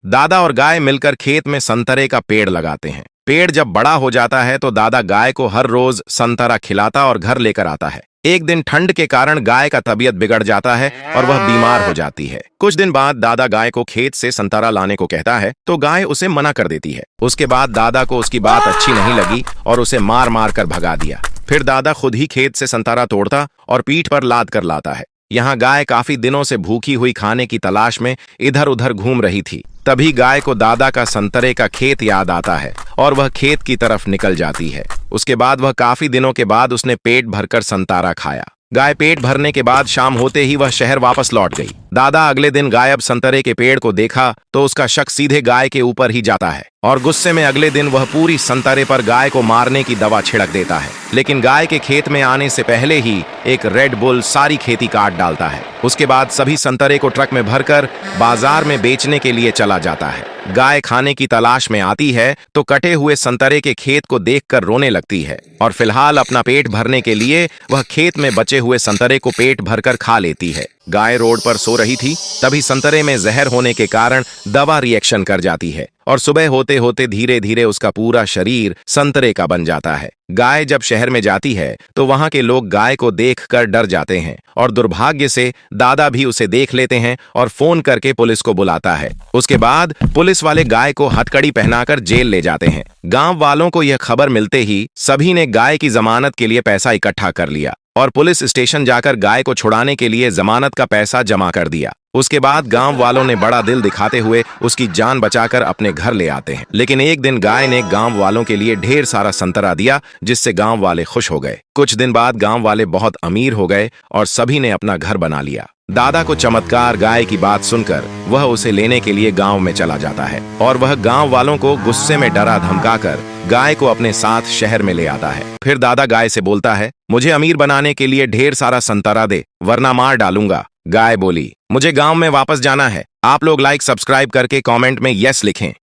दादा और गाय मिलकर खेत में संतरे का पेड़ लगाते हैं। पेड़ जब बड़ा हो जाता है तो दादा गाय को हर रोज संतरा खिलाता और घर लेकर आता है। एक दिन ठंड के कारण गाय का तबीयत बिगड़ जाता है और वह बीमार हो जाती है। कुछ दिन बाद दादा गाय को खेत से संतरा लाने को कहता है तो गाय उसे मना कर देती है। उसके बाद दादा को उसकी बात अच्छी नहीं लगी और उसे मार मार कर भगा दिया। फिर दादा खुद ही खेत से संतरा तोड़ता और पीठ पर लाद कर लाता है। यहाँ गाय काफी दिनों से भूखी हुई खाने की तलाश में इधर उधर घूम रही थी। तभी गाय को दादा का संतरे का खेत याद आता है और वह खेत की तरफ निकल जाती है। उसके बाद वह काफी दिनों के बाद उसने पेट भरकर संतरा खाया। गाय पेट भरने के बाद शाम होते ही वह शहर वापस लौट गई। दादा अगले दिन गायब संतरे के पेड़ को देखा तो उसका शक सीधे गाय के ऊपर ही जाता है और गुस्से में अगले दिन वह पूरी संतरे पर गाय को मारने की दवा छिड़क देता है। लेकिन गाय के खेत में आने से पहले ही एक रेड बुल सारी खेती काट डालता है। उसके बाद सभी संतरे को ट्रक में भरकर बाजार में बेचने के लिए चला जाता है। गाय खाने की तलाश में आती है तो कटे हुए संतरे के खेत को देखकर रोने लगती है और फिलहाल अपना पेट भरने के लिए वह खेत में बचे हुए संतरे को पेट भरकर खा लेती है। गाय रोड पर सो रही थी, तभी संतरे में जहर होने के कारण दवा रिएक्शन कर जाती है और सुबह होते होते धीरे धीरे उसका पूरा शरीर संतरे का बन जाता है। गाय जब शहर में जाती है तो वहां के लोग गाय को देखकर डर जाते हैं और दुर्भाग्य से दादा भी उसे देख लेते हैं और फोन करके पुलिस को बुलाता है। उसके बाद पुलिस वाले गाय को हथकड़ी पहनाकर जेल ले जाते हैं। गांव वालों को यह खबर मिलते ही सभी ने गाय की जमानत के लिए पैसा इकट्ठा कर लिया और पुलिस स्टेशन जाकर गाय को छुड़ाने के लिए जमानत का पैसा जमा कर दिया। उसके बाद गांव वालों ने बड़ा दिल दिखाते हुए उसकी जान बचाकर अपने घर ले आते हैं। लेकिन एक दिन गाय ने गांव वालों के लिए ढेर सारा संतरा दिया जिससे गांव वाले खुश हो गए। कुछ दिन बाद गांव वाले बहुत अमीर हो गए और सभी ने अपना घर बना लिया। दादा को चमत्कार गाय की बात सुनकर वह उसे लेने के लिए गांव में चला जाता है और वह गांव वालों को गुस्से में डरा धमकाकर गाय को अपने साथ शहर में ले आता है। फिर दादा गाय से बोलता है, मुझे अमीर बनाने के लिए ढेर सारा संतरा दे वरना मार डालूंगा। गाय बोली, मुझे गांव में वापस जाना है। आप लोग लाइक सब्सक्राइब करके कमेंट में यस लिखें।